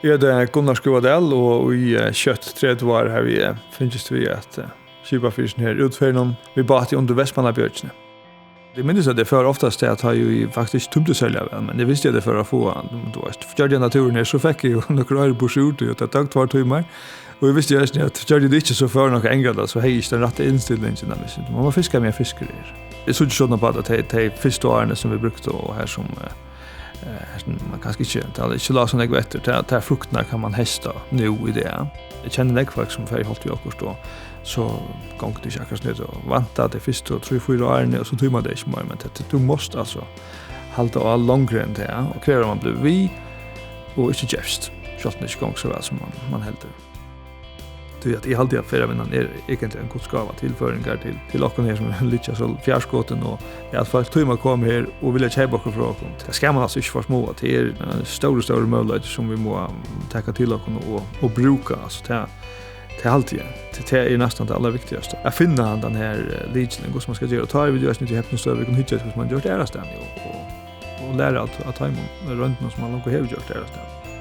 Det är Gunnar Skådell och i kött 3 år har vi finns vi att skipa fisken här utfärden vi bad under Västmanlandsbjörnen. Det minns att det för oftast att har ju faktiskt tomt att sälja väl, men det visste jag det för att få då för jag naturen är så fick ju några på skjort och det tog 2 timmar. Och jag visste ju att jag det inte så för några änglar så hej den rätta inställningen där visst. Man fiskar med fiskar. Det såg ju sådana på att det första åren som vi brukade och här som man kanske inte inte la sån jag vet att ta frukterna kan man hästa nu i det. Jag känner det folk som för hållt i okurs då så gång det chakras ner och vänta det första 3-4 åren och så tror man det inte mer men det du måste alltså hålla all långgränd där och kräver man blir vi och inte just inte gång så väl som man helt det att I alltid affärer men egentligen en kunskap tillföringar till och här som lite så fjärrskåten och I alla fall tror man kommer här och vill köpa och fråga. Det ska man alltså inte för små till stora möjligheter som vi må ta till och bruka alltså till alltid. Det är nästan det allra viktigaste. Jag finner den här lidseln hur man ska göra. Ta vi just inte häpna så vi kan hitta hur man gör det här stället och lära att ta emot runt som man nog har gjort det här stället.